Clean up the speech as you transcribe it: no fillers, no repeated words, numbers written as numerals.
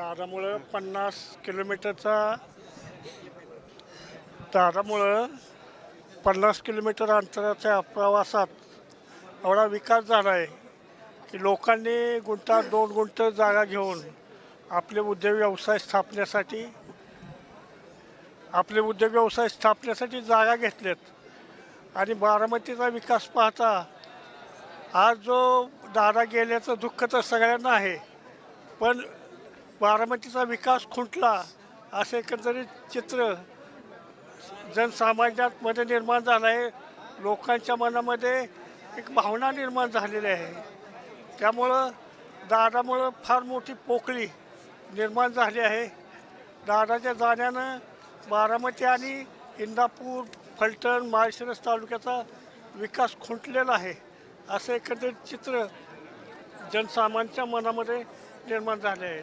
दारामुळं दारामुळं 50 kilometre अंतराच्या प्रवासात एवढा विकास झाला आहे की लोकांनी गुंठा 2 गुंठ जागा घेऊन आपले उद्योग व्यवसाय स्थापण्यासाठी जागा घेतल्यात. आणि बारामतीचा विकास पाहता आज जो दारा गेल्याचं दुःख तर सगळ्यांना आहे, पण बारामतीचा विकास खुंटला असं एकंदरीत चित्र जनसामान्यामध्ये निर्माण झालं आहे. लोकांच्या मनामध्ये एक भावना निर्माण झालेली आहे. त्यामुळं दारामुळं फार मोठी पोकळी निर्माण झाली आहे. दाराच्या जाण्यानं बारामती आणि इंदापूर, फलटण, माळशिरस तालुक्याचा विकास खुंटलेला आहे असं एकंदरीत चित्र जनसामान्यांच्या मनामध्ये निर्माण झाले आहे.